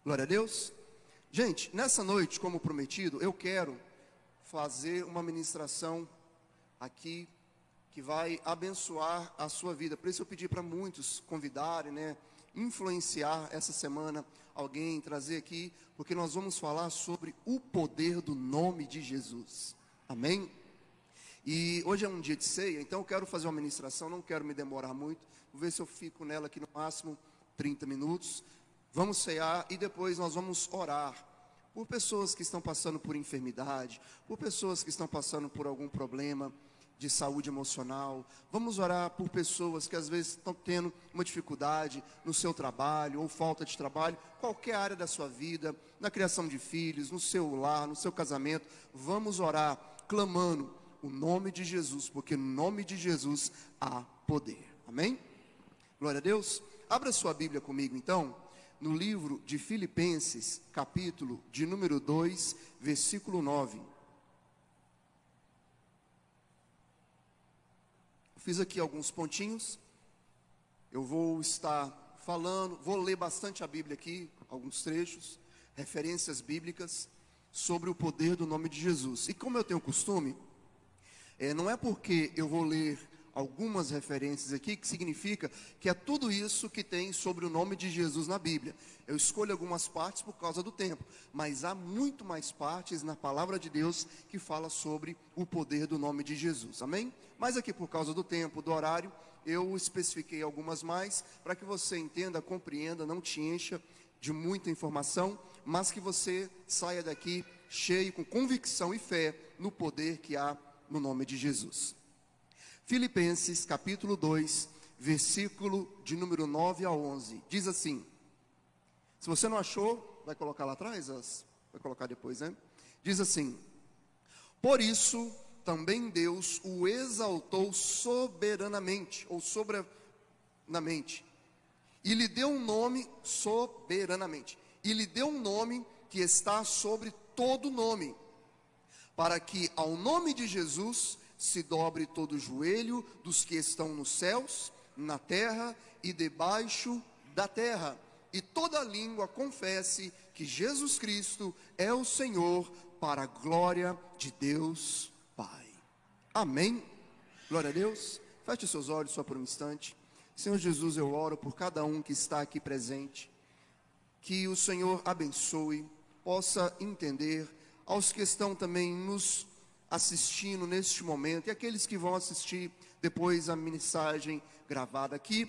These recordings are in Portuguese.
Glória a Deus. Gente, nessa noite, como prometido, eu quero fazer uma ministração aqui que vai abençoar a sua vida. Por isso eu pedi para muitos convidarem, influenciar essa semana alguém, trazer aqui, porque nós vamos falar sobre o poder do nome de Jesus. Amém? E hoje é um dia de ceia, então eu quero fazer uma ministração, não quero me demorar muito. Vou ver se eu fico nela aqui no máximo 30 minutos. Vamos cear e depois nós vamos orar por pessoas que estão passando por enfermidade, por pessoas que estão passando por algum problema de saúde emocional. Vamos orar por pessoas que às vezes estão tendo uma dificuldade no seu trabalho ou falta de trabalho, qualquer área da sua vida, na criação de filhos, no seu lar, no seu casamento. Vamos orar clamando o nome de Jesus, porque no nome de Jesus há poder. Amém? Glória a Deus. Abra sua Bíblia comigo então, no livro de Filipenses, capítulo de número 2, versículo 9. Fiz aqui alguns pontinhos. Eu vou estar falando, vou ler bastante a Bíblia aqui, alguns trechos, referências bíblicas sobre o poder do nome de Jesus. E como eu tenho costume, não é porque eu vou ler algumas referências aqui que significa que é tudo isso que tem sobre o nome de Jesus na Bíblia. Eu escolho algumas partes por causa do tempo, mas há muito mais partes na palavra de Deus que fala sobre o poder do nome de Jesus. Amém? Mas aqui por causa do tempo, do horário, eu especifiquei algumas mais para que você entenda, compreenda, não te encha de muita informação, mas que você saia daqui cheio, com convicção e fé no poder que há no nome de Jesus. Filipenses capítulo 2, versículo de número 9 a 11, diz assim, se você não achou, vai colocar lá atrás, vai colocar depois, diz assim, por isso também Deus o exaltou soberanamente, ou soberanamente, e lhe deu um nome soberanamente, e lhe deu um nome que está sobre todo nome, para que ao nome de Jesus se dobre todo o joelho dos que estão nos céus, na terra e debaixo da terra, e toda língua confesse que Jesus Cristo é o Senhor, para a glória de Deus Pai. Amém? Glória a Deus. Feche seus olhos só por um instante. Senhor Jesus, eu oro por cada um que está aqui presente, que o Senhor abençoe, possa entender, aos que estão também nos assistindo neste momento, e aqueles que vão assistir depois a mensagem gravada aqui,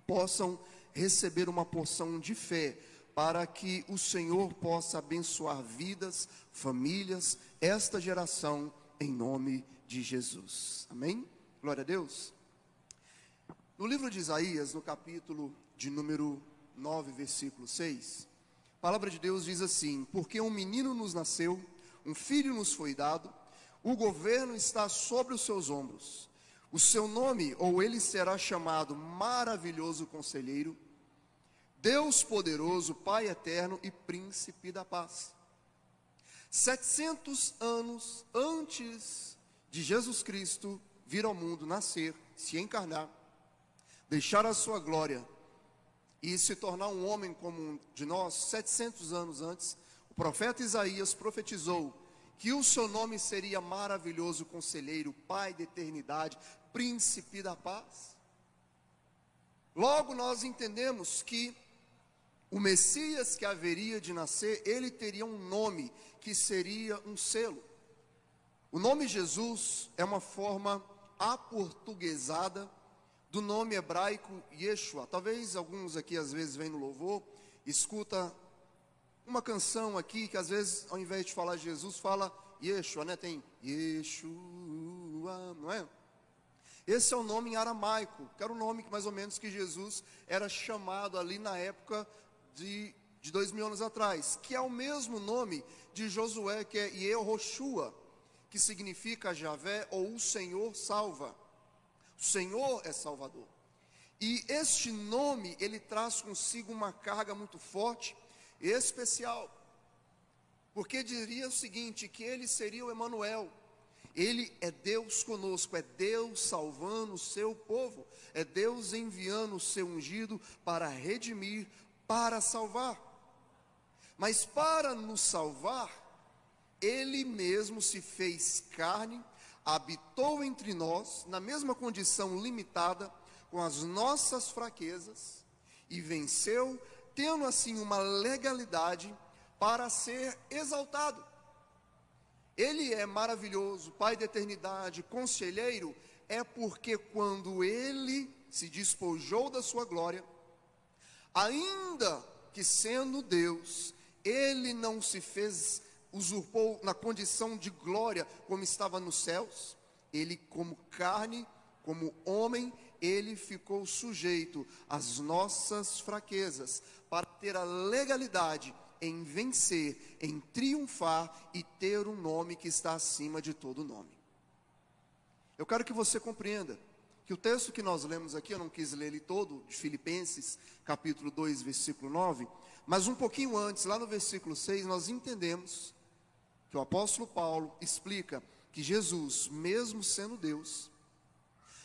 possam receber uma porção de fé, para que o Senhor possa abençoar vidas, famílias, esta geração, em nome de Jesus. Amém? Glória a Deus. No livro de Isaías, no capítulo de número 9, versículo 6, a palavra de Deus diz assim, porque um menino nos nasceu, um filho nos foi dado, o governo está sobre os seus ombros. O seu nome, ou ele será chamado Maravilhoso Conselheiro, Deus Poderoso, Pai Eterno e Príncipe da Paz. 700 anos antes de Jesus Cristo vir ao mundo, nascer, se encarnar, deixar a sua glória e se tornar um homem como de nós, 700 anos antes, o profeta Isaías profetizou que o seu nome seria Maravilhoso Conselheiro, Pai da Eternidade, Príncipe da Paz. Logo nós entendemos que o Messias que haveria de nascer, ele teria um nome que seria um selo. O nome Jesus é uma forma aportuguesada do nome hebraico Yeshua. Talvez alguns aqui às vezes vêm no louvor, escuta uma canção aqui que às vezes ao invés de falar Jesus, fala Yeshua, Tem Yeshua, não é? Esse é o nome em aramaico, que era o nome que mais ou menos que Jesus era chamado ali na época de 2000 anos atrás, que é o mesmo nome de Josué, que é Yehoshua, que significa Javé ou o Senhor salva. O Senhor é Salvador. E este nome, ele traz consigo uma carga muito forte e especial, porque diria o seguinte, que ele seria o Emanuel. Ele é Deus conosco, é Deus salvando o seu povo, é Deus enviando o seu ungido para redimir, para salvar. Mas para nos salvar, ele mesmo se fez carne, habitou entre nós, na mesma condição limitada, com as nossas fraquezas, e venceu, tendo assim uma legalidade para ser exaltado. Ele é maravilhoso, Pai da eternidade, conselheiro, é porque quando ele se despojou da sua glória, ainda que sendo Deus, ele não se fez, usurpou na condição de glória como estava nos céus. Ele, como carne, como homem, ele ficou sujeito às nossas fraquezas, para ter a legalidade em vencer, em triunfar e ter um nome que está acima de todo nome. Eu quero que você compreenda que o texto que nós lemos aqui, eu não quis ler ele todo, de Filipenses, capítulo 2, versículo 9, mas um pouquinho antes, lá no versículo 6, nós entendemos que o apóstolo Paulo explica que Jesus, mesmo sendo Deus,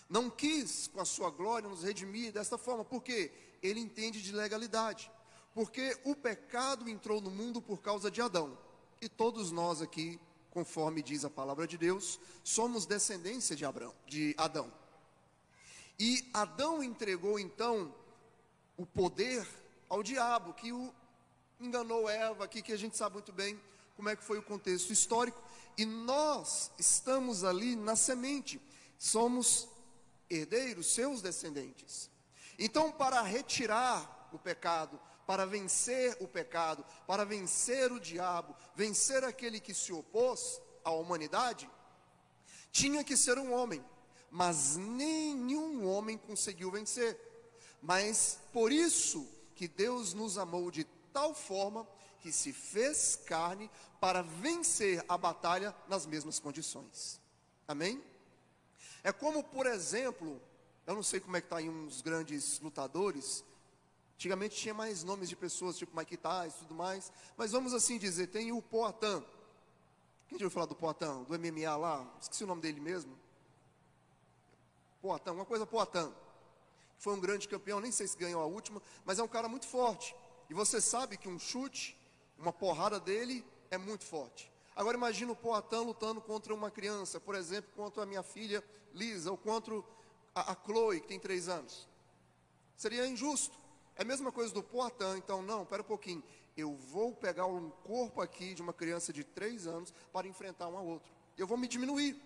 não quis com a sua glória nos redimir desta forma, porque ele entende de legalidade. Porque o pecado entrou no mundo por causa de Adão. E todos nós aqui, conforme diz a palavra de Deus, somos descendência de Adão. E Adão entregou então o poder ao diabo, que o enganou Eva, aqui que a gente sabe muito bem como é que foi o contexto histórico. E nós estamos ali na semente, somos herdeiros, seus descendentes. Então, para retirar o pecado, para vencer o pecado, para vencer o diabo, vencer aquele que se opôs à humanidade, tinha que ser um homem, mas nenhum homem conseguiu vencer. Mas por isso que Deus nos amou de tal forma que se fez carne para vencer a batalha nas mesmas condições. Amém? É como, por exemplo, eu não sei como é que está aí uns grandes lutadores. Antigamente tinha mais nomes de pessoas, tipo Mike Tyson e tudo mais. Mas vamos assim dizer, tem o Poatan. Quem já ouviu falar do Poatan? Do MMA lá? Esqueci o nome dele mesmo. Poatan, uma coisa Poatan. Foi um grande campeão, nem sei se ganhou a última, mas é um cara muito forte. E você sabe que um chute, uma porrada dele é muito forte. Agora imagina o Poatan lutando contra uma criança, por exemplo, contra a minha filha Lisa, ou contra a Chloe, que tem 3 anos. Seria injusto. É a mesma coisa do Poatan. Então, não, espera um pouquinho. Eu vou pegar um corpo aqui de uma criança de 3 anos para enfrentar um ao outro. Eu vou me diminuir.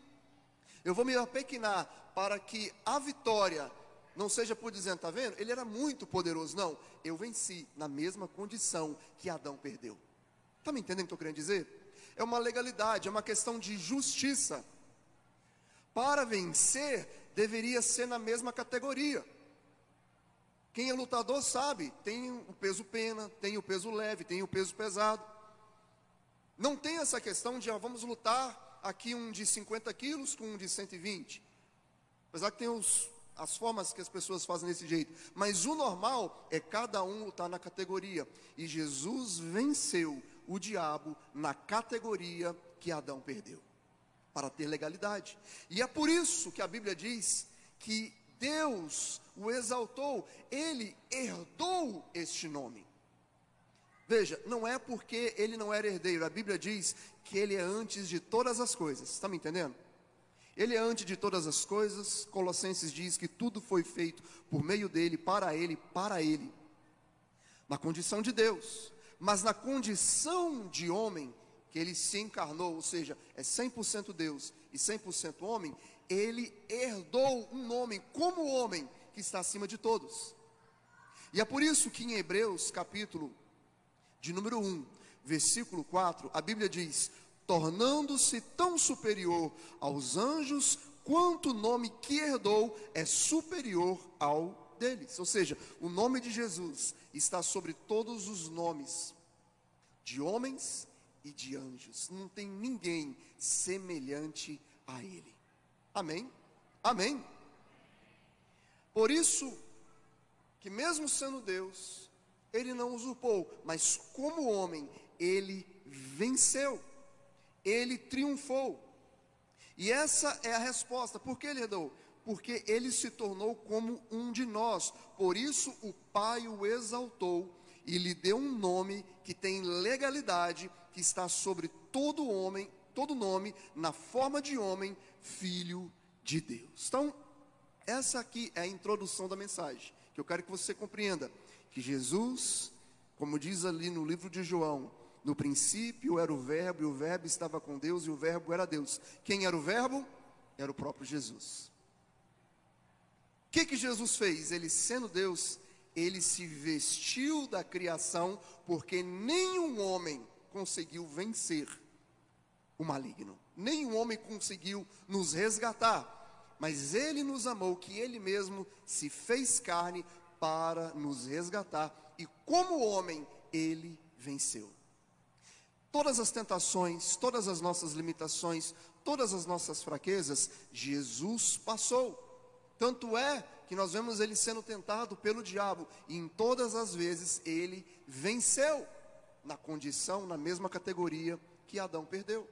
Eu vou me apequenar para que a vitória não seja por dizendo, está vendo? Ele era muito poderoso. Não, eu venci na mesma condição que Adão perdeu. Está me entendendo o que eu estou querendo dizer? É uma legalidade, é uma questão de justiça. Para vencer, deveria ser na mesma categoria. Quem é lutador sabe, tem o peso pena, tem o peso leve, tem o peso pesado. Não tem essa questão de, vamos lutar aqui um de 50 quilos com um de 120. Apesar que tem as formas que as pessoas fazem desse jeito. Mas o normal é cada um lutar na categoria. E Jesus venceu o diabo na categoria que Adão perdeu, para ter legalidade. E é por isso que a Bíblia diz que Deus o exaltou, ele herdou este nome. Veja, não é porque ele não era herdeiro, a Bíblia diz que ele é antes de todas as coisas, está me entendendo? Ele é antes de todas as coisas. Colossenses diz que tudo foi feito por meio dele, para ele, na condição de Deus, mas na condição de homem, que ele se encarnou, ou seja, é 100% Deus e 100% homem, ele herdou um nome como homem que está acima de todos. E é por isso que em Hebreus, capítulo de número 1, versículo 4, a Bíblia diz: tornando-se tão superior aos anjos, quanto o nome que herdou é superior ao deles. Ou seja, o nome de Jesus está sobre todos os nomes de homens e de anjos. Não tem ninguém semelhante a ele. Amém? Amém? Por isso que mesmo sendo Deus, ele não usurpou, mas como homem, ele venceu, ele triunfou. E essa é a resposta. Por que ele herdou? Porque ele se tornou como um de nós. Por isso o Pai o exaltou e lhe deu um nome que tem legalidade, que está sobre todo homem, todo nome, na forma de homem, Filho de Deus. Então, essa aqui é a introdução da mensagem, que eu quero que você compreenda, que Jesus, como diz ali no livro de João, no princípio era o Verbo, e o Verbo estava com Deus, e o Verbo era Deus. Quem era o Verbo? Era o próprio Jesus. O que Jesus fez? Ele, sendo Deus, ele se vestiu da criação, porque nenhum homem conseguiu vencer o maligno. Nenhum homem conseguiu nos resgatar, mas ele nos amou, que ele mesmo se fez carne para nos resgatar, e como homem, ele venceu. Todas as tentações, todas as nossas limitações, todas as nossas fraquezas, Jesus passou. Tanto é que nós vemos ele sendo tentado pelo diabo, e em todas as vezes ele venceu, na condição, na mesma categoria que Adão perdeu,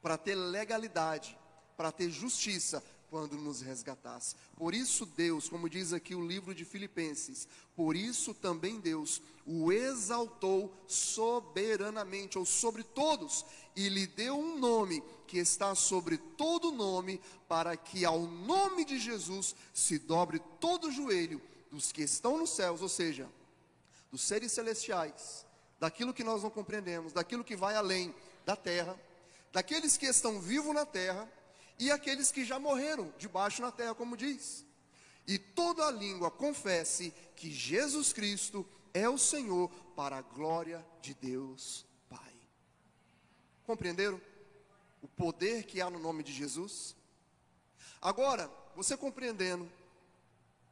para ter legalidade, para ter justiça, quando nos resgatasse. Por isso Deus, como diz aqui o livro de Filipenses, por isso também Deus o exaltou soberanamente, ou sobre todos, e lhe deu um nome que está sobre todo nome, para que ao nome de Jesus se dobre todo o joelho dos que estão nos céus, ou seja, dos seres celestiais, daquilo que nós não compreendemos, daquilo que vai além da terra, daqueles que estão vivos na terra, e aqueles que já morreram debaixo na terra, como diz. E toda a língua confesse que Jesus Cristo é o Senhor, para a glória de Deus Pai. Compreenderam o poder que há no nome de Jesus? Agora, você compreendendo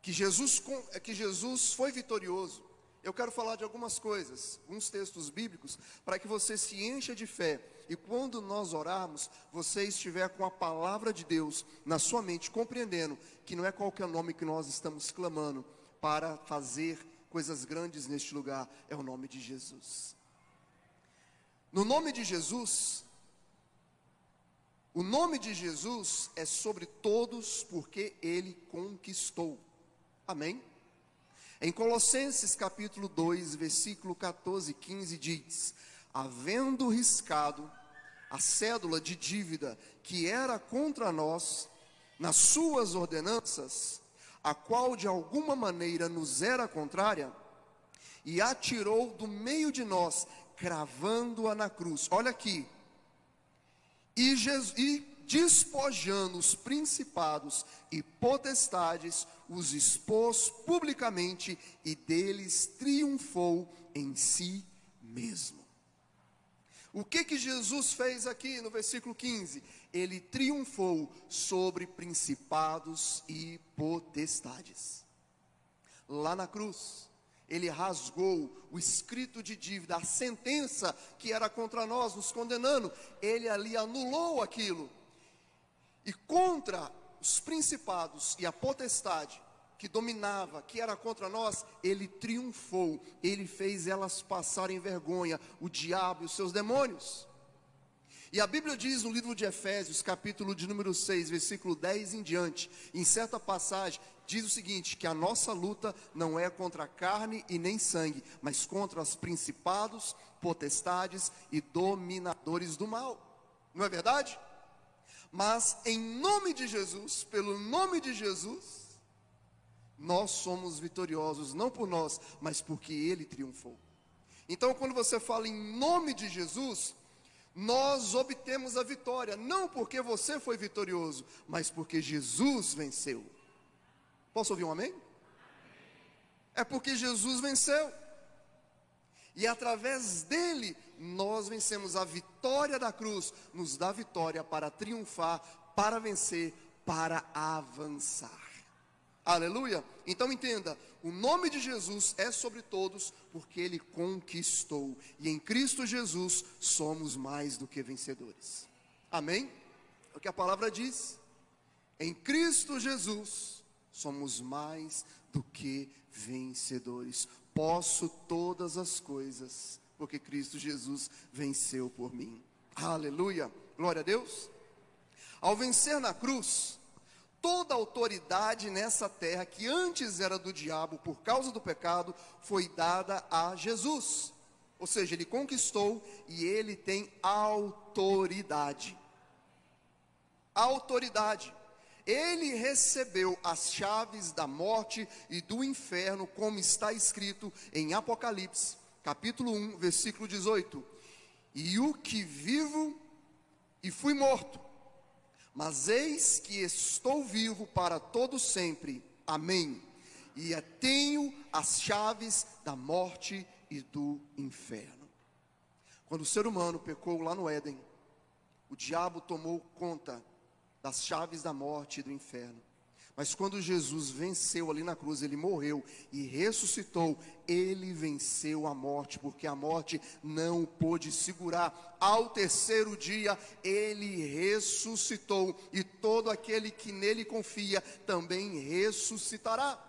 que Jesus foi vitorioso, eu quero falar de algumas coisas, alguns textos bíblicos, para que você se encha de fé. E quando nós orarmos, você estiver com a palavra de Deus na sua mente, compreendendo que não é qualquer nome que nós estamos clamando para fazer coisas grandes neste lugar, é o nome de Jesus. No nome de Jesus, o nome de Jesus é sobre todos, porque ele conquistou. Amém? Em Colossenses capítulo 2, versículo 14 e 15 diz: havendo riscado a cédula de dívida que era contra nós, nas suas ordenanças, a qual de alguma maneira nos era contrária, e atirou do meio de nós, cravando-a na cruz. Olha aqui. E despojando os principados e potestades, os expôs publicamente, e deles triunfou em si mesmo. O que Jesus fez aqui no versículo 15? Ele triunfou sobre principados e potestades. Lá na cruz, ele rasgou o escrito de dívida, a sentença que era contra nós, nos condenando. Ele ali anulou aquilo. E contra os principados e a potestade que dominava, que era contra nós, ele triunfou. Ele fez elas passarem vergonha, o diabo e os seus demônios. E a Bíblia diz no livro de Efésios, capítulo de número 6, versículo 10 em diante, em certa passagem, diz o seguinte, que a nossa luta não é contra carne e nem sangue, mas contra os principados, potestades e dominadores do mal. Não é verdade? Mas em nome de Jesus, pelo nome de Jesus, nós somos vitoriosos, não por nós, mas porque ele triunfou. Então, quando você fala em nome de Jesus, nós obtemos a vitória, não porque você foi vitorioso, mas porque Jesus venceu. Posso ouvir um amém? É porque Jesus venceu. E através dele, nós vencemos. A vitória da cruz nos dá vitória para triunfar, para vencer, para avançar. Aleluia? Então entenda, o nome de Jesus é sobre todos, porque ele conquistou. E em Cristo Jesus somos mais do que vencedores. Amém? É o que a palavra diz. Em Cristo Jesus somos mais do que vencedores. Posso todas as coisas, porque Cristo Jesus venceu por mim. Aleluia, glória a Deus. Ao vencer na cruz, toda a autoridade nessa terra, que antes era do diabo por causa do pecado, foi dada a Jesus. Ou seja, ele conquistou e ele tem autoridade. Autoridade. Ele recebeu as chaves da morte e do inferno, como está escrito em Apocalipse, capítulo 1, versículo 18. E o que vivo e fui morto, mas eis que estou vivo para todo sempre. Amém. E tenho as chaves da morte e do inferno. Quando o ser humano pecou lá no Éden, o diabo tomou conta das chaves da morte e do inferno. Mas quando Jesus venceu ali na cruz, ele morreu e ressuscitou, ele venceu a morte, porque a morte não o pôde segurar. Ao terceiro dia, ele ressuscitou, e todo aquele que nele confia também ressuscitará.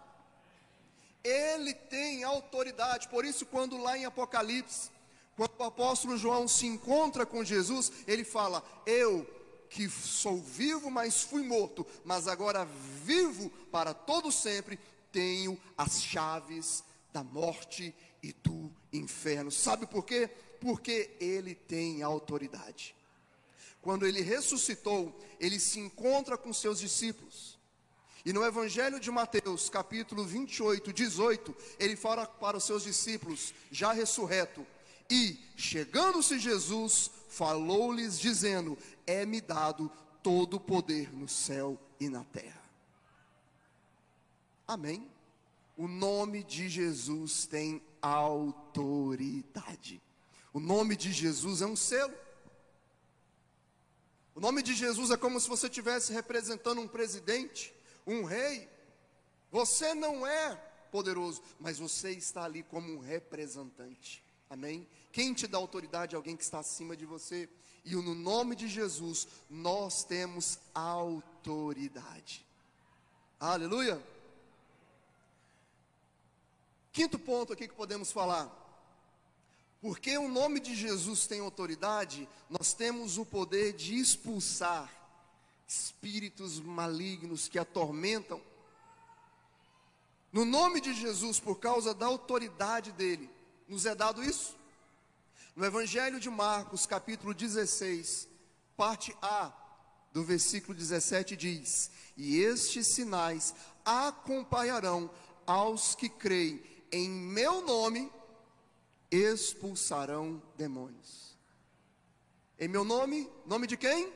Ele tem autoridade. Por isso, quando lá em Apocalipse, quando o apóstolo João se encontra com Jesus, ele fala: eu que sou vivo, mas fui morto, mas agora vivo para todo sempre, tenho as chaves da morte e do inferno. Sabe por quê? Porque ele tem autoridade. Quando ele ressuscitou, ele se encontra com seus discípulos. E no Evangelho de Mateus, capítulo 28, 18, ele fala para os seus discípulos, já ressurreto: e, chegando-se Jesus, falou-lhes dizendo: é-me dado todo o poder no céu e na terra. Amém? O nome de Jesus tem autoridade. O nome de Jesus é um selo. O nome de Jesus é como se você estivesse representando um presidente, um rei. Você não é poderoso, mas você está ali como um representante. Amém? Quem te dá autoridade é alguém que está acima de você. E no nome de Jesus, nós temos autoridade. Aleluia. Quinto ponto aqui que podemos falar. Porque o nome de Jesus tem autoridade, nós temos o poder de expulsar espíritos malignos que atormentam. No nome de Jesus, por causa da autoridade dele, nos é dado isso. No Evangelho de Marcos, capítulo 16, parte A, do versículo 17 diz: e estes sinais acompanharão aos que creem em meu nome, expulsarão demônios. Em meu nome, nome de quem?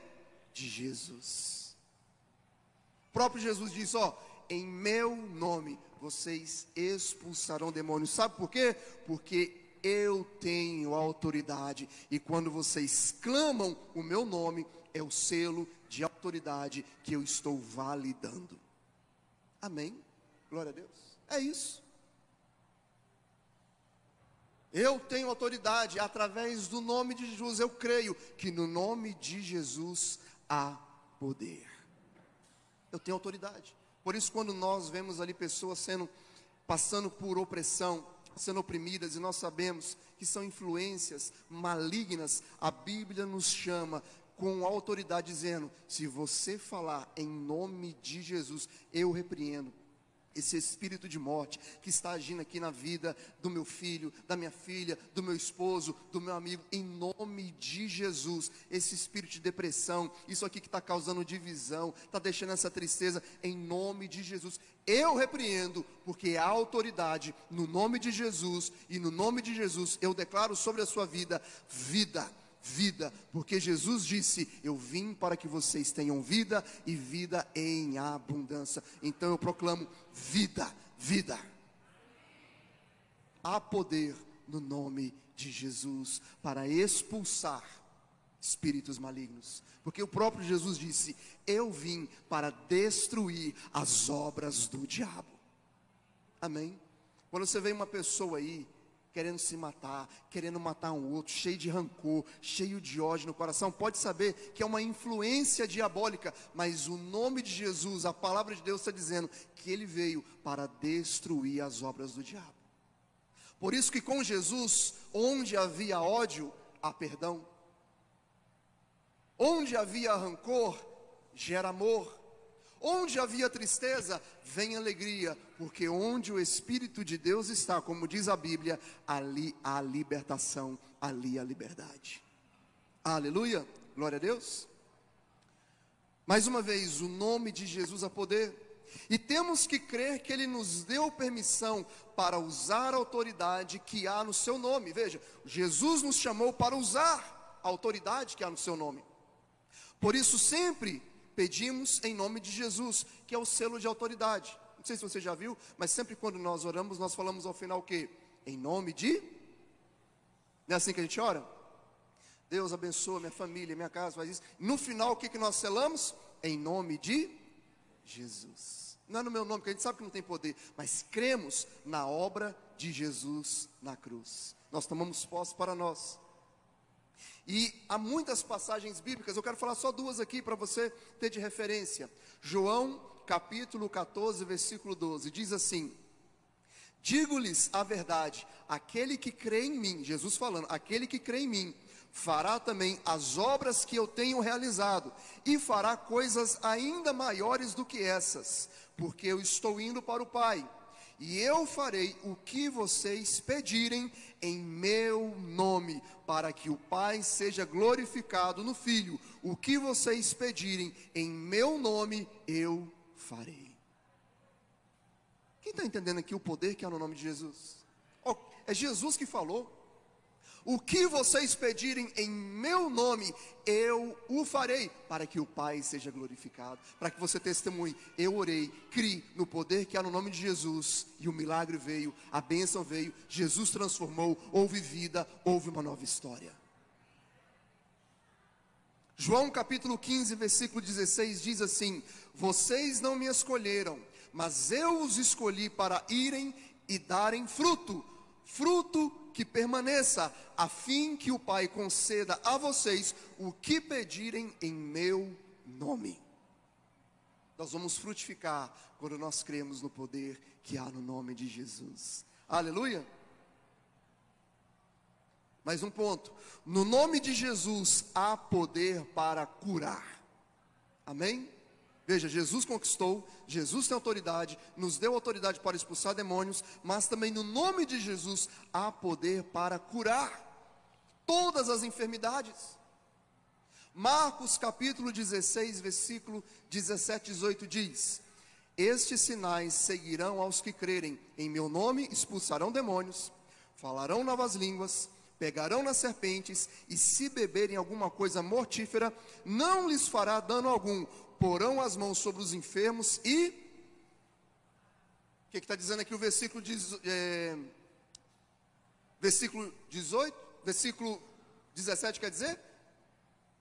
De Jesus. O próprio Jesus diz: ó, em meu nome vocês expulsarão demônios. Sabe por quê? Porque eu tenho autoridade, e quando vocês clamam o meu nome, é o selo de autoridade que eu estou validando. Amém? Glória a Deus. É isso. Eu tenho autoridade através do nome de Jesus. Eu creio que no nome de Jesus há poder. Eu tenho autoridade. Por isso, quando nós vemos ali pessoas passando por opressão, sendo oprimidas, e nós sabemos que são influências malignas, a Bíblia nos chama com autoridade, dizendo: se você falar em nome de Jesus, eu repreendo esse espírito de morte que está agindo aqui na vida do meu filho, da minha filha, do meu esposo, do meu amigo, em nome de Jesus. Esse espírito de depressão, isso aqui que está causando divisão, está deixando essa tristeza, em nome de Jesus, eu repreendo, porque há autoridade no nome de Jesus, e no nome de Jesus eu declaro sobre a sua vida, vida, porque Jesus disse: eu vim para que vocês tenham vida e vida em abundância. Então eu proclamo vida. Há poder no nome de Jesus para expulsar espíritos malignos, porque o próprio Jesus disse: eu vim para destruir as obras do diabo. Amém? Quando você vê uma pessoa aí querendo se matar, querendo matar um outro, cheio de rancor, cheio de ódio no coração, pode saber que é uma influência diabólica, mas o nome de Jesus, a palavra de Deus está dizendo que ele veio para destruir as obras do diabo. Por isso que com Jesus, onde havia ódio, há perdão. Onde havia rancor, gera amor. Onde havia tristeza, vem alegria, porque onde o Espírito de Deus está, como diz a Bíblia, ali há libertação, ali há liberdade. Aleluia, glória a Deus. Mais uma vez, o nome de Jesus é poder, e temos que crer que Ele nos deu permissão para usar a autoridade que há no seu nome. Veja, Jesus nos chamou para usar a autoridade que há no seu nome. Por isso sempre pedimos em nome de Jesus, que é o selo de autoridade. Não sei se você já viu, mas sempre quando nós oramos, nós falamos ao final o quê? Em nome de... Não é assim que a gente ora? Deus abençoa minha família, minha casa, faz isso. No final, o que nós selamos? Em nome de Jesus. Não é no meu nome, porque a gente sabe que não tem poder, mas cremos na obra de Jesus na cruz. Nós tomamos posse para nós. E há muitas passagens bíblicas, eu quero falar só duas aqui para você ter de referência. João, capítulo 14, versículo 12, diz assim: digo-lhes a verdade, aquele que crê em mim, Jesus falando, aquele que crê em mim, fará também as obras que eu tenho realizado, e fará coisas ainda maiores do que essas, porque eu estou indo para o Pai, e eu farei o que vocês pedirem em meu nome, para que o Pai seja glorificado no Filho. O que vocês pedirem em meu nome, eu farei. Quem está entendendo aqui o poder que há no nome de Jesus? Oh, é Jesus que falou. O que vocês pedirem em meu nome, eu o farei, para que o Pai seja glorificado, para que você testemunhe. Eu orei, crie no poder que há no nome de Jesus, e o milagre veio, a bênção veio, Jesus transformou, houve vida, houve uma nova história. João capítulo 15, versículo 16 diz assim: vocês não me escolheram, mas eu os escolhi para irem e darem fruto, fruto que permaneça, a fim que o Pai conceda a vocês o que pedirem em meu nome. Nós vamos frutificar quando nós cremos no poder que há no nome de Jesus. Aleluia. Mais um ponto: no nome de Jesus há poder para curar. Amém? Veja, Jesus conquistou, Jesus tem autoridade, nos deu autoridade para expulsar demônios, mas também no nome de Jesus há poder para curar todas as enfermidades. Marcos capítulo 16, versículo 17 e 18 diz: estes sinais seguirão aos que crerem, em meu nome expulsarão demônios, falarão novas línguas, pegarão nas serpentes, e se beberem alguma coisa mortífera, não lhes fará dano algum, porão as mãos sobre os enfermos e... O que está dizendo aqui o versículo 18? Versículo 17 quer dizer?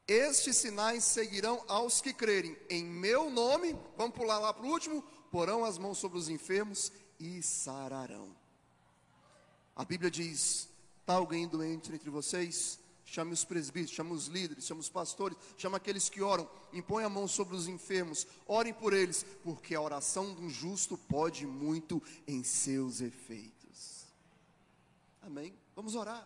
Estes sinais seguirão aos que crerem, em meu nome, vamos pular lá para o último, porão as mãos sobre os enfermos e sararão. A Bíblia diz: está alguém doente entre vocês? Chame os presbíteros, chame os líderes, chame os pastores, chame aqueles que oram, impõe a mão sobre os enfermos, orem por eles, porque a oração de um justo pode muito em seus efeitos. Amém? Vamos orar,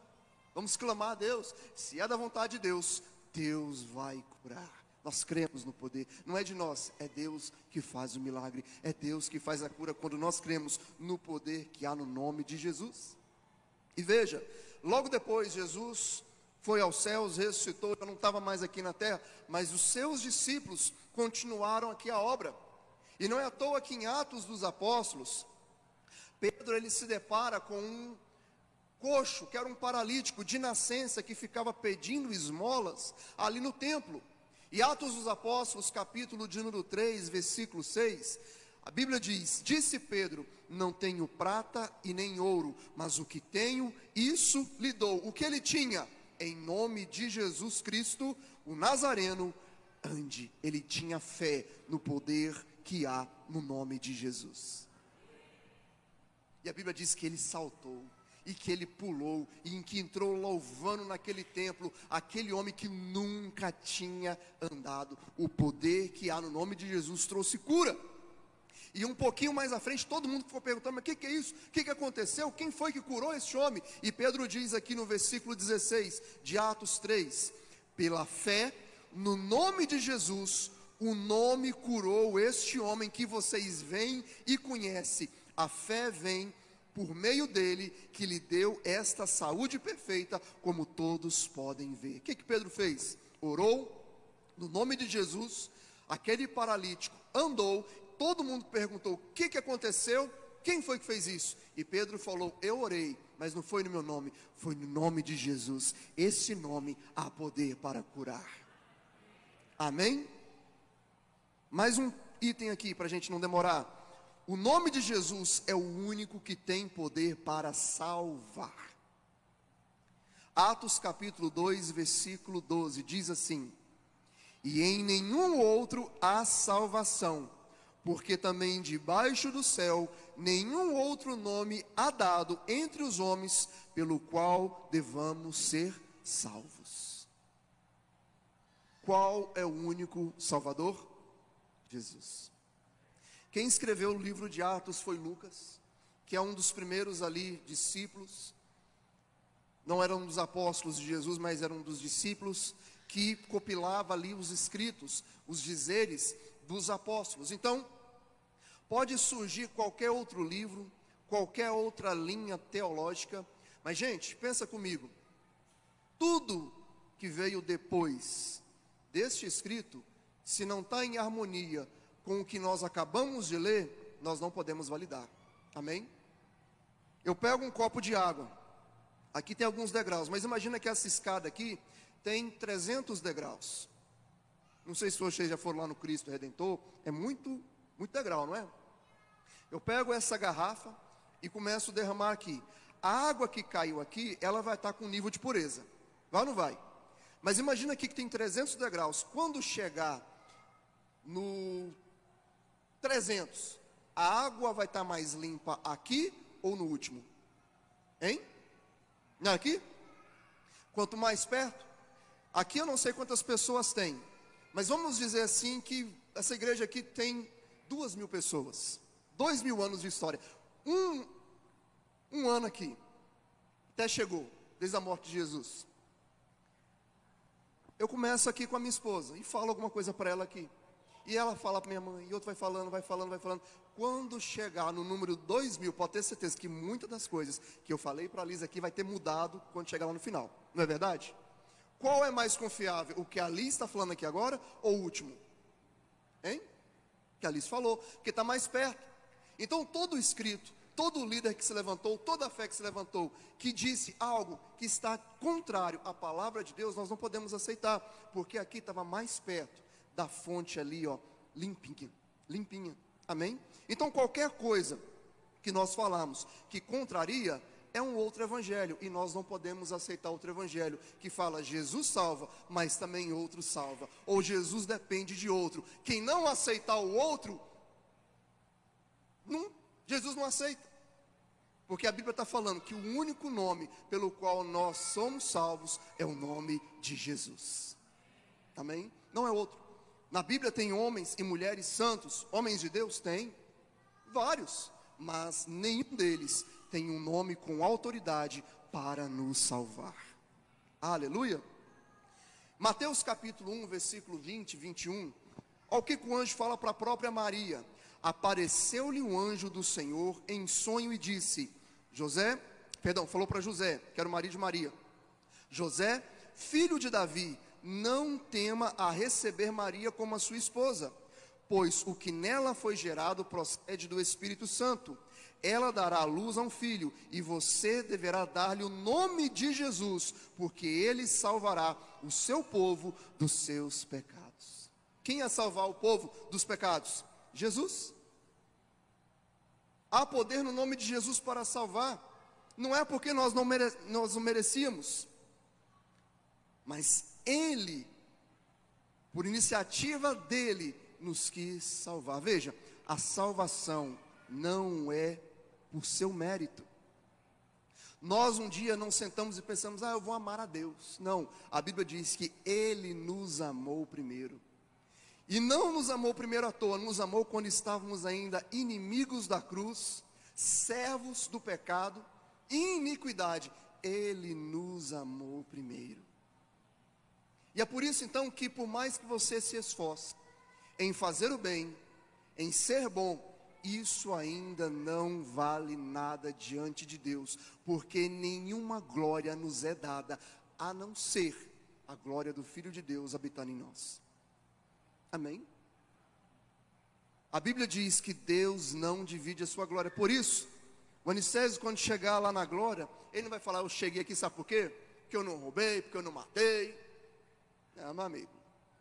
vamos clamar a Deus. Se é da vontade de Deus, Deus vai curar. Nós cremos no poder, não é de nós, é Deus que faz o milagre, é Deus que faz a cura quando nós cremos no poder que há no nome de Jesus. E veja, logo depois Jesus foi aos céus, ressuscitou, já não estava mais aqui na terra, mas os seus discípulos continuaram aqui a obra. E não é à toa que em Atos dos Apóstolos, Pedro ele se depara com um coxo, que era um paralítico de nascença, que ficava pedindo esmolas ali no templo. E Atos dos Apóstolos, capítulo de número 3, versículo 6, a Bíblia diz: disse Pedro, não tenho prata e nem ouro, mas o que tenho, isso lhe dou. O que ele tinha? Em nome de Jesus Cristo, o Nazareno, ande. Ele tinha fé no poder que há no nome de Jesus. E a Bíblia diz que ele saltou, e que ele pulou, e em que entrou louvando naquele templo, aquele homem que nunca tinha andado. O poder que há no nome de Jesus trouxe cura. E um pouquinho mais à frente, todo mundo ficou perguntando: mas o que é isso? O que aconteceu? Quem foi que curou esse homem? E Pedro diz aqui no versículo 16 de Atos 3: pela fé no nome de Jesus, o nome curou este homem que vocês veem e conhecem. A fé vem por meio dele, que lhe deu esta saúde perfeita, como todos podem ver. O que Pedro fez? Orou no nome de Jesus, aquele paralítico andou, todo mundo perguntou: o que aconteceu? Quem foi que fez isso? E Pedro falou: eu orei, mas não foi no meu nome, foi no nome de Jesus. Esse nome há poder para curar. Amém? Mais um item aqui para a gente não demorar. O nome de Jesus é o único que tem poder para salvar. Atos capítulo 2, versículo 12, diz assim: e em nenhum outro há salvação, porque também debaixo do céu nenhum outro nome há dado entre os homens, pelo qual devamos ser salvos. Qual é o único Salvador? Jesus. Quem escreveu o livro de Atos foi Lucas, que é um dos primeiros ali discípulos. Não era um dos apóstolos de Jesus, mas era um dos discípulos que compilava ali os escritos, os dizeres dos apóstolos. Então, pode surgir qualquer outro livro, qualquer outra linha teológica, mas gente, pensa comigo, tudo que veio depois deste escrito, se não está em harmonia com o que nós acabamos de ler, nós não podemos validar. Amém? Eu pego um copo de água, aqui tem alguns degraus, mas imagina que essa escada aqui tem 300 degraus. Não sei se vocês já foram lá no Cristo Redentor, é muito degrau, não é? Eu pego essa garrafa e começo a derramar aqui. A água que caiu aqui, ela vai estar com nível de pureza. Vai ou não vai? Mas imagina aqui que tem 300 degraus. Quando chegar no 300, a água vai estar mais limpa aqui ou no último? Hein? Não é aqui? Quanto mais perto. Aqui eu não sei quantas pessoas tem, mas vamos dizer assim que essa igreja aqui tem 2.000 pessoas, 2.000 anos de história. Um ano aqui, até chegou, desde a morte de Jesus. Eu começo aqui com a minha esposa e falo alguma coisa para ela aqui. E ela fala para minha mãe, e outro vai falando. Quando chegar no número 2.000, pode ter certeza que muitas das coisas que eu falei para a Liz aqui vai ter mudado quando chegar lá no final. Não é verdade? Qual é mais confiável? O que a Liz está falando aqui agora ou o último? Hein? Que a Liz falou, porque está mais perto. Então todo escrito, todo líder que se levantou, toda a fé que se levantou, que disse algo que está contrário à palavra de Deus, nós não podemos aceitar, porque aqui estava mais perto da fonte ali, ó, limpinha. Amém? Então qualquer coisa que nós falamos que contraria, é um outro evangelho, e nós não podemos aceitar outro evangelho, que fala Jesus salva, mas também outro salva, ou Jesus depende de outro. Quem não aceitar o outro, Jesus não aceita, porque a Bíblia está falando que o único nome pelo qual nós somos salvos é o nome de Jesus. Amém? Não é outro. Na Bíblia tem homens e mulheres santos, homens de Deus tem vários, mas nenhum deles tem um nome com autoridade para nos salvar. Aleluia. Mateus capítulo 1, versículo 20, 21. Olha o que o anjo fala para a própria Maria. Apareceu-lhe um anjo do Senhor em sonho e disse, falou para José, que era o marido de Maria: José, filho de Davi, não tema a receber Maria como a sua esposa, pois o que nela foi gerado procede do Espírito Santo. Ela dará à luz a um filho, e você deverá dar-lhe o nome de Jesus, porque ele salvará o seu povo dos seus pecados. Quem ia salvar o povo dos pecados? Jesus. Há poder no nome de Jesus para salvar. Não é porque nós não merecíamos, mas Ele, por iniciativa dEle, nos quis salvar. Veja, a salvação não é por seu mérito. Nós um dia não sentamos e pensamos, eu vou amar a Deus. Não, a Bíblia diz que Ele nos amou primeiro. E não nos amou primeiro à toa, nos amou quando estávamos ainda inimigos da cruz, servos do pecado e iniquidade. Ele nos amou primeiro. E é por isso então que por mais que você se esforce, em fazer o bem, em ser bom, isso ainda não vale nada diante de Deus, porque nenhuma glória nos é dada, a não ser a glória do Filho de Deus habitando em nós. Amém? A Bíblia diz que Deus não divide a sua glória. Por isso, o Anicésio, quando chegar lá na glória, ele não vai falar, eu cheguei aqui, sabe por quê? Porque eu não roubei, porque eu não matei. Não, meu amigo,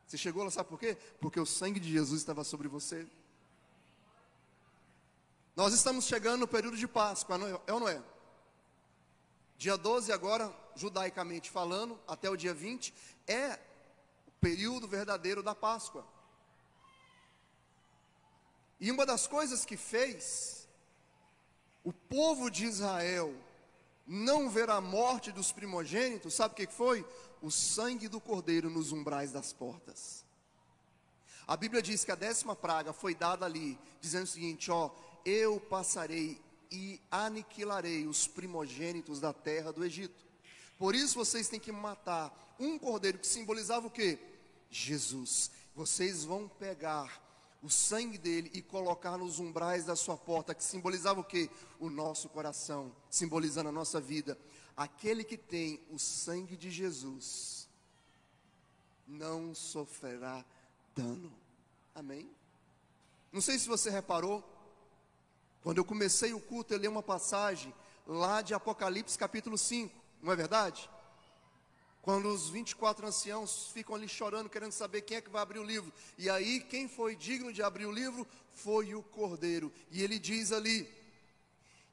você chegou lá, sabe por quê? Porque o sangue de Jesus estava sobre você. Nós estamos chegando no período de Páscoa, é ou não é? Dia 12 agora, judaicamente falando, até o dia 20, é o período verdadeiro da Páscoa. E uma das coisas que fez o povo de Israel não ver a morte dos primogênitos, sabe o que foi? O sangue do cordeiro nos umbrais das portas. A Bíblia diz que a 10ª praga foi dada ali, dizendo o seguinte, ó, eu passarei e aniquilarei os primogênitos da terra do Egito. Por isso vocês têm que matar um cordeiro que simbolizava o quê? Jesus. Vocês vão pegar o sangue dele e colocar nos umbrais da sua porta, que simbolizava o quê? O nosso coração, simbolizando a nossa vida. Aquele que tem o sangue de Jesus não sofrerá dano. Amém? Não sei se você reparou, quando eu comecei o culto, eu li uma passagem lá de Apocalipse capítulo 5, não é verdade? Quando os 24 anciãos ficam ali chorando, querendo saber quem é que vai abrir o livro. E aí, quem foi digno de abrir o livro foi o Cordeiro. E ele diz ali,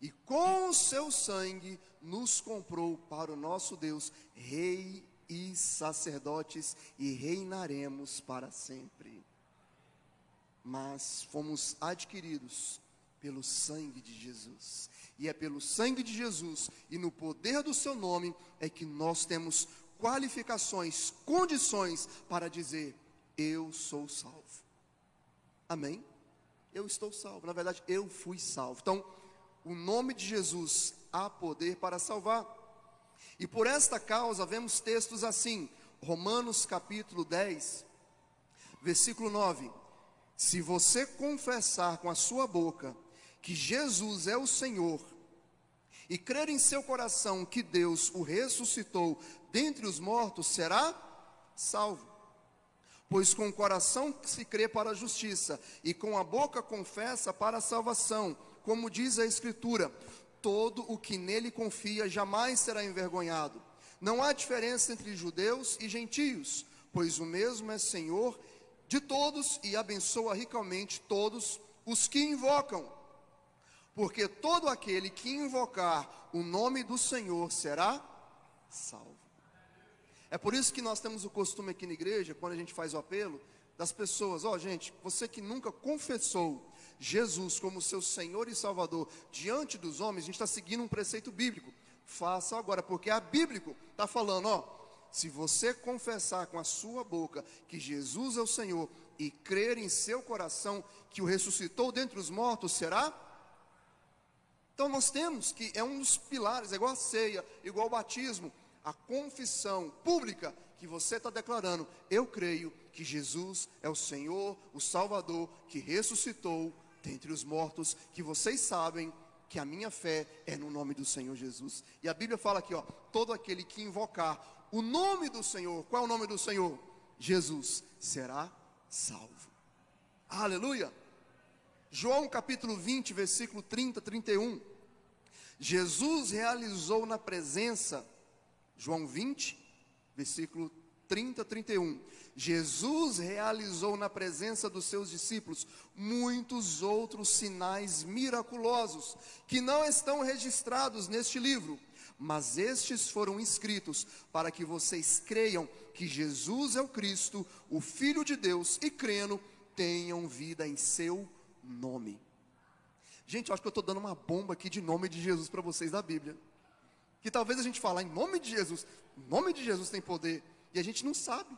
e com o seu sangue nos comprou para o nosso Deus, rei e sacerdotes, e reinaremos para sempre. Mas fomos adquiridos pelo sangue de Jesus. E é pelo sangue de Jesus e no poder do seu nome é que nós temos qualificações, condições para dizer, eu sou salvo. Amém? Eu estou salvo, na verdade eu fui salvo. Então, o nome de Jesus há poder para salvar. E por esta causa vemos textos assim, Romanos capítulo 10, versículo 9. Se você confessar com a sua boca que Jesus é o Senhor, e crer em seu coração que Deus o ressuscitou dentre os mortos, será salvo. Pois com o coração se crê para a justiça, e com a boca confessa para a salvação. Como diz a Escritura, todo o que nele confia jamais será envergonhado. Não há diferença entre judeus e gentios, pois o mesmo é Senhor de todos e abençoa ricamente todos os que invocam. Porque todo aquele que invocar o nome do Senhor será salvo. É por isso que nós temos o costume aqui na igreja, quando a gente faz o apelo, das pessoas, ó gente, você que nunca confessou Jesus como seu Senhor e Salvador diante dos homens, a gente está seguindo um preceito bíblico. Faça agora, porque a bíblico está falando, ó, se você confessar com a sua boca que Jesus é o Senhor e crer em seu coração que o ressuscitou dentre os mortos, será? Então nós temos que, é um dos pilares, é igual a ceia, igual ao batismo, a confissão pública que você está declarando, eu creio que Jesus é o Senhor, o Salvador, que ressuscitou dentre os mortos, que vocês sabem que a minha fé é no nome do Senhor Jesus. E a Bíblia fala aqui, ó, todo aquele que invocar o nome do Senhor, qual é o nome do Senhor? Jesus, será salvo. Aleluia! João capítulo 20, versículo 30, 31. Jesus realizou na presença, João 20, versículo 30, 31. Jesus realizou na presença dos seus discípulos muitos outros sinais miraculosos, que não estão registrados neste livro, mas estes foram escritos para que vocês creiam que Jesus é o Cristo, o Filho de Deus, e crendo, tenham vida em seu nome. Gente, eu acho que eu estou dando uma bomba aqui de nome de Jesus para vocês da Bíblia. Que talvez a gente fale em nome de Jesus, o nome de Jesus tem poder, e a gente não sabe.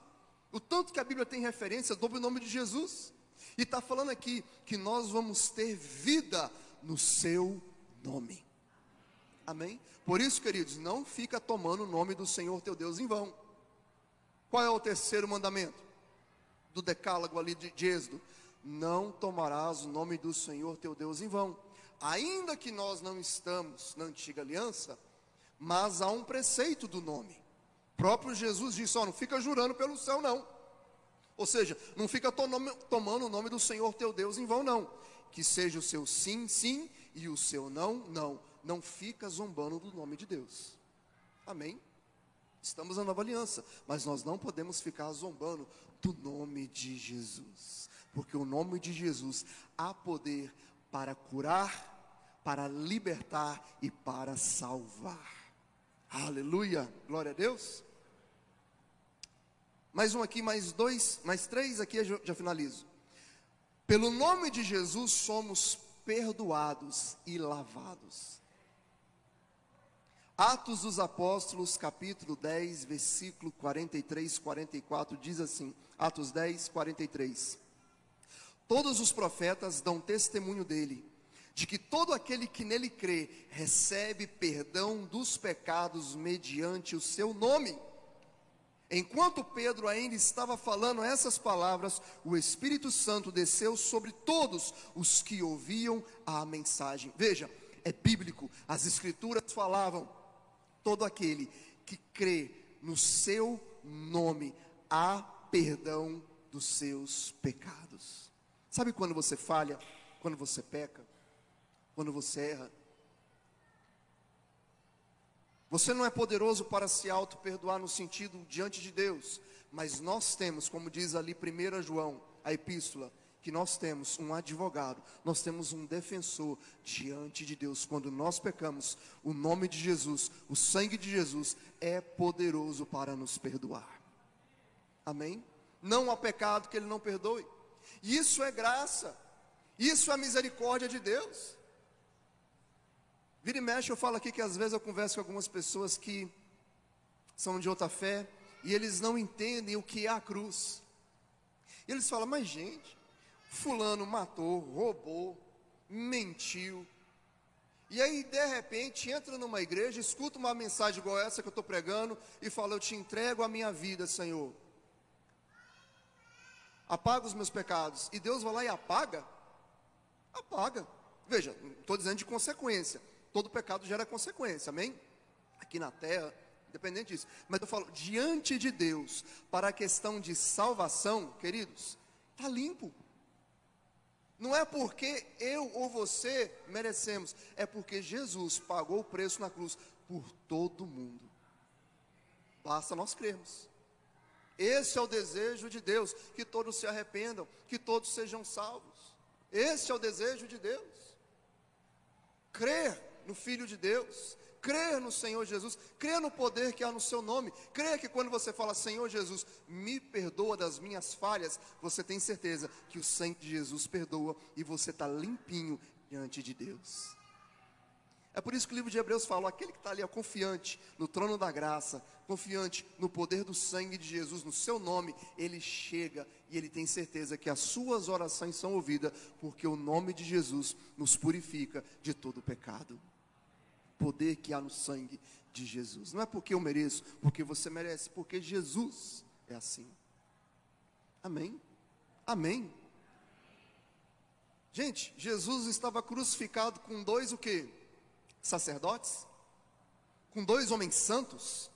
O tanto que a Bíblia tem referência sobre o nome de Jesus. E está falando aqui que nós vamos ter vida no seu nome. Amém? Por isso, queridos, não fica tomando o nome do Senhor teu Deus em vão. Qual é o terceiro mandamento? do decálogo ali de Êxodo: não tomarás o nome do Senhor teu Deus em vão. Ainda que nós não estamos na antiga aliança, mas há um preceito do nome. O próprio Jesus disse: não fica jurando pelo céu não. Ou seja, não fica tomando o nome do Senhor teu Deus em vão não. Que seja o seu sim, sim, e o seu não, não. Não fica zombando do nome de Deus. Amém? Estamos na nova aliança, mas nós não podemos ficar zombando do nome de Jesus. Porque o nome de Jesus há poder para curar, para libertar e para salvar. Aleluia, glória a Deus. Mais um aqui, mais dois, mais três aqui, eu já finalizo. Pelo nome de Jesus somos perdoados e lavados. Atos dos Apóstolos, capítulo 10, versículo 43, 44, diz assim, Atos 10, 43. Todos os profetas dão testemunho dele, de que todo aquele que nele crê, recebe perdão dos pecados mediante o seu nome. Enquanto Pedro ainda estava falando essas palavras, o Espírito Santo desceu sobre todos os que ouviam a mensagem. Veja, é bíblico, as escrituras falavam: todo aquele que crê no seu nome, há perdão dos seus pecados. Sabe quando você falha, quando você peca, quando você erra? Você não é poderoso para se auto-perdoar no sentido diante de Deus, mas nós temos, como diz ali 1 João, a epístola, que nós temos um advogado, nós temos um defensor diante de Deus. Quando nós pecamos, o nome de Jesus, o sangue de Jesus é poderoso para nos perdoar. Amém? Não há pecado que Ele não perdoe. Isso é graça, isso é misericórdia de Deus. Vira e mexe, eu falo aqui que às vezes eu converso com algumas pessoas que são de outra fé, e eles não entendem o que é a cruz. E eles falam: mas gente, fulano matou, roubou, mentiu, e aí de repente entra numa igreja, escuta uma mensagem igual essa que eu estou pregando, e fala: eu te entrego a minha vida, Senhor, apaga os meus pecados. E Deus vai lá e apaga? Apaga. Veja, não estou dizendo de consequência, todo pecado gera consequência, amém? Aqui na terra, independente disso. Mas eu falo, diante de Deus, para a questão de salvação, queridos, está limpo. Não é porque eu ou você merecemos, é porque Jesus pagou o preço na cruz por todo mundo. Basta nós crermos. Esse é o desejo de Deus, que todos se arrependam, que todos sejam salvos. Esse é o desejo de Deus. Crer no Filho de Deus, crer no Senhor Jesus, crer no poder que há no seu nome, crer que quando você fala: Senhor Jesus, me perdoa das minhas falhas, você tem certeza que o sangue de Jesus perdoa e você está limpinho diante de Deus. É por isso que o livro de Hebreus fala: aquele que está ali, confiante no trono da graça, confiante no poder do sangue de Jesus, no seu nome, ele chega e ele tem certeza que as suas orações são ouvidas, porque o nome de Jesus nos purifica de todo pecado. Poder que há no sangue de Jesus. Não é porque eu mereço, porque você merece, porque Jesus é assim. Amém? Amém? Gente, Jesus estava crucificado com dois o quê? Sacerdotes? Com dois homens santos?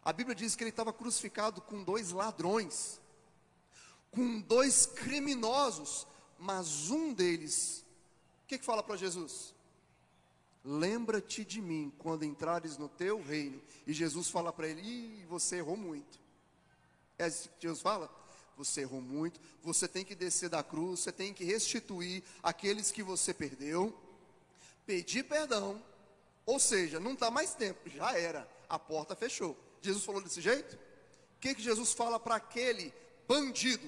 A Bíblia diz que ele estava crucificado com dois ladrões, com dois criminosos, mas um deles, o que fala para Jesus? Lembra-te de mim quando entrares no teu reino. E Jesus fala para ele: ih, você errou muito. É assim que Jesus fala? Você errou muito, você tem que descer da cruz, você tem que restituir aqueles que você perdeu, pedir perdão, ou seja, não está mais tempo, já era, a porta fechou. Jesus falou desse jeito? O que Jesus fala para aquele bandido?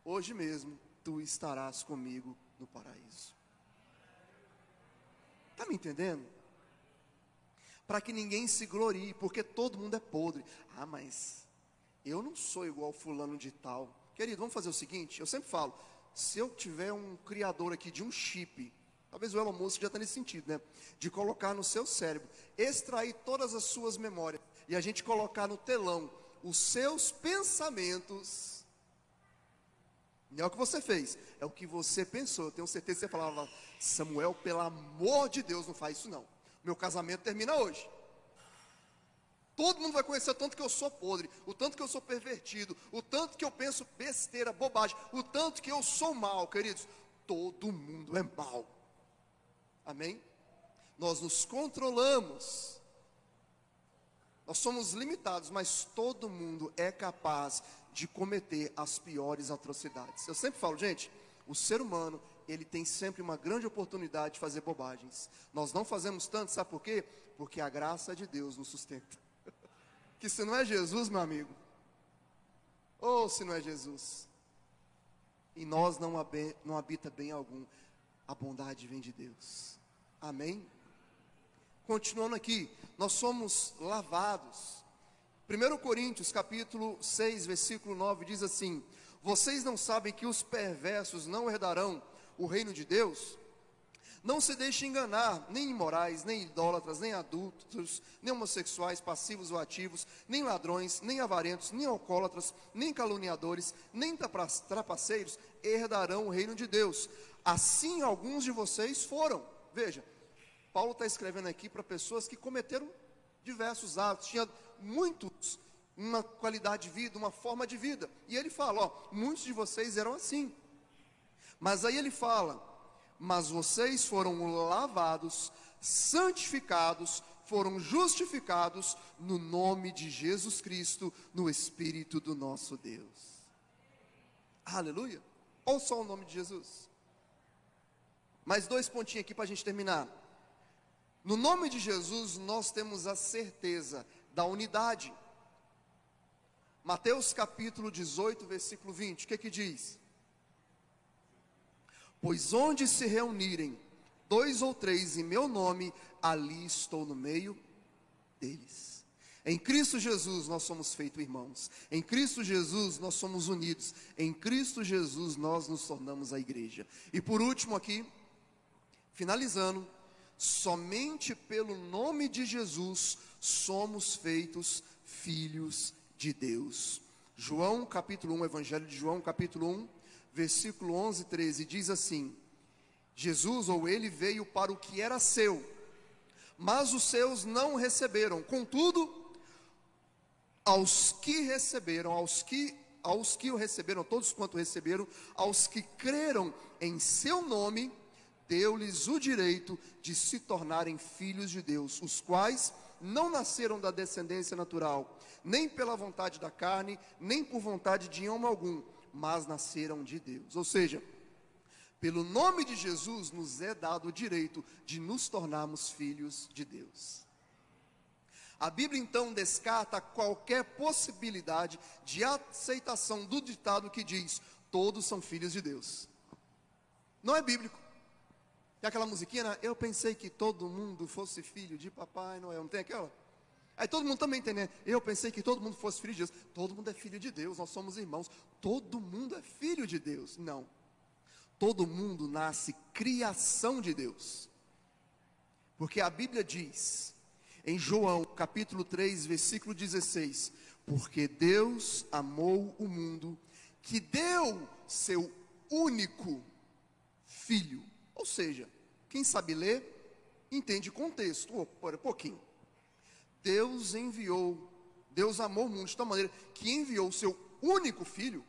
Hoje mesmo tu estarás comigo no paraíso. Está me entendendo? Para que ninguém se glorie, porque todo mundo é podre. Ah, mas eu não sou igual fulano de tal. Querido, vamos fazer o seguinte, eu sempre falo, se eu tiver um criador aqui de um chip, talvez o Elon Musk já está nesse sentido, né? De colocar no seu cérebro, extrair todas as suas memórias, e a gente colocar no telão os seus pensamentos, Não é o que você fez, é o que você pensou. Eu tenho certeza que você falava: Samuel, pelo amor de Deus, não faz isso não. Meu casamento termina hoje. Todo mundo vai conhecer o tanto que eu sou podre, o tanto que eu sou pervertido, o tanto que eu penso besteira, bobagem, o tanto que eu sou mal, queridos. Todo mundo é mal. Amém? Nós nos controlamos. Nós somos limitados, mas todo mundo é capaz de cometer as piores atrocidades. Eu sempre falo, gente, o ser humano, ele tem sempre uma grande oportunidade de fazer bobagens. Nós não fazemos tanto, sabe por quê? Porque a graça de Deus nos sustenta. Que se não é Jesus, meu amigo, ou se não é Jesus, em nós não habita bem algum, a bondade vem de Deus. Amém? Continuando aqui, nós somos lavados. 1 Coríntios capítulo 6, versículo 9 diz assim: vocês não sabem que os perversos não herdarão o reino de Deus? Não se deixem enganar, nem imorais, nem idólatras, nem adúlteros, nem homossexuais, passivos ou ativos, nem ladrões, nem avarentos, nem alcoólatras, nem caluniadores, nem trapaceiros herdarão o reino de Deus. Assim alguns de vocês foram. Veja, Paulo está escrevendo aqui para pessoas que cometeram diversos atos, tinha muitos, uma qualidade de vida, uma forma de vida. E ele fala, ó, muitos de vocês eram assim. Mas aí ele fala: mas vocês foram lavados, santificados, foram justificados no nome de Jesus Cristo, no Espírito do nosso Deus. Aleluia! Ou só o nome de Jesus. Mais 2 pontinhos aqui para a gente terminar. No nome de Jesus nós temos a certeza da unidade. Mateus capítulo 18, versículo 20, o que diz? Pois onde se reunirem 2 ou 3 em meu nome, ali estou no meio deles. Em Cristo Jesus nós somos feitos irmãos. Em Cristo Jesus nós somos unidos. Em Cristo Jesus nós nos tornamos a igreja. E por último aqui, finalizando, somente pelo nome de Jesus somos feitos filhos de Deus. João capítulo 1, Evangelho de João capítulo 1, versículo 11 e 13, diz assim: Jesus, ou ele, veio para o que era seu, mas os seus não receberam. Contudo, aos que receberam, aos que o receberam, todos quanto receberam, aos que creram em seu nome, deu-lhes o direito de se tornarem filhos de Deus, os quais não nasceram da descendência natural, nem pela vontade da carne, nem por vontade de homem algum, mas nasceram de Deus. Ou seja, pelo nome de Jesus nos é dado o direito de nos tornarmos filhos de Deus. A Bíblia então descarta qualquer possibilidade de aceitação do ditado que diz: todos são filhos de Deus. Não é bíblico. Tem aquela musiquinha, né? Eu pensei que todo mundo fosse filho de Papai Noel. Não tem aquela? Aí todo mundo também tem, né? Eu pensei que todo mundo fosse filho de Deus. Todo mundo é filho de Deus, nós somos irmãos. Todo mundo é filho de Deus. Não. Todo mundo nasce criação de Deus. Porque a Bíblia diz, em João capítulo 3, versículo 16: porque Deus amou o mundo, que deu seu único filho. Ou seja, quem sabe ler, entende contexto, por pouquinho. Deus amou o mundo de tal maneira que enviou o seu único filho.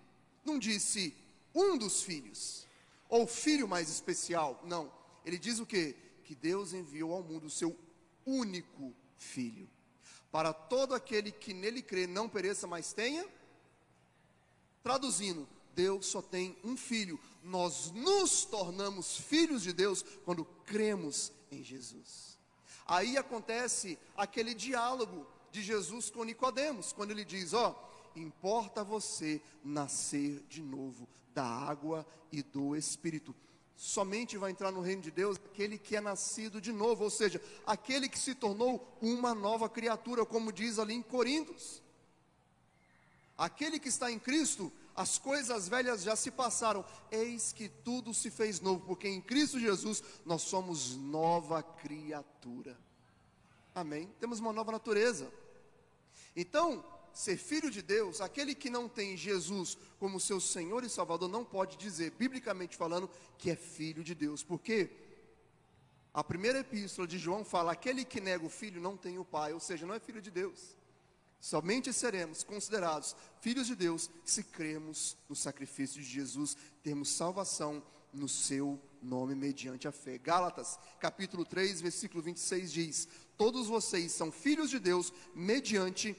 Não disse um dos filhos, ou filho mais especial, não. Ele diz o quê? Que Deus enviou ao mundo o seu único filho, para todo aquele que nele crê não pereça, mas tenha. Traduzindo, Deus só tem um filho. Nós nos tornamos filhos de Deus quando cremos em Jesus. Aí acontece aquele diálogo de Jesus com Nicodemos, quando ele diz: ó, importa você nascer de novo da água e do Espírito. Somente vai entrar no reino de Deus aquele que é nascido de novo, ou seja, aquele que se tornou uma nova criatura, como diz ali em Coríntios. Aquele que está em Cristo, as coisas velhas já se passaram, eis que tudo se fez novo, porque em Cristo Jesus nós somos nova criatura. Amém? Temos uma nova natureza. Então, ser filho de Deus, aquele que não tem Jesus como seu Senhor e Salvador, não pode dizer, biblicamente falando, que é filho de Deus. Por quê? A primeira epístola de João fala, aquele que nega o filho não tem o pai, ou seja, não é filho de Deus. Somente seremos considerados filhos de Deus se cremos no sacrifício de Jesus, termos salvação no seu nome mediante a fé. Gálatas, capítulo 3, versículo 26 diz, todos vocês são filhos de Deus mediante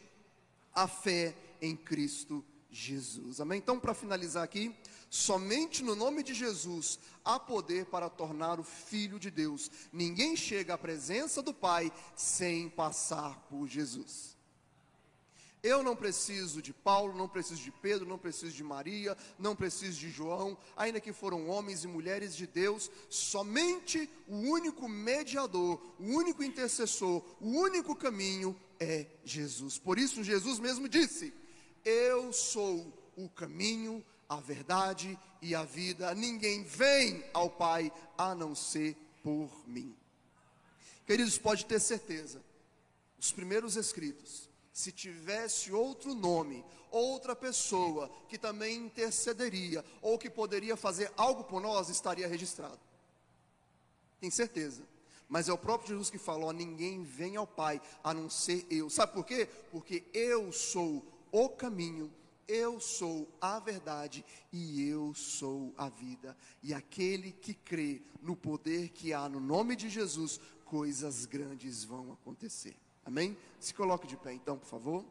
a fé em Cristo Jesus. Amém? Então, para finalizar aqui, somente no nome de Jesus há poder para tornar o filho de Deus. Ninguém chega à presença do Pai sem passar por Jesus. Eu não preciso de Paulo, não preciso de Pedro, não preciso de Maria, não preciso de João, ainda que foram homens e mulheres de Deus, somente o único mediador, o único intercessor, o único caminho é Jesus. Por isso Jesus mesmo disse, eu sou o caminho, a verdade e a vida, ninguém vem ao Pai a não ser por mim. Queridos, pode ter certeza, os primeiros escritos, se tivesse outro nome, outra pessoa que também intercederia, ou que poderia fazer algo por nós, estaria registrado. Tem certeza. Mas é o próprio Jesus que falou, ninguém vem ao Pai a não ser eu. Sabe por quê? Porque eu sou o caminho, eu sou a verdade e eu sou a vida. E aquele que crê no poder que há no nome de Jesus, coisas grandes vão acontecer. Amém? Se coloque de pé então, por favor.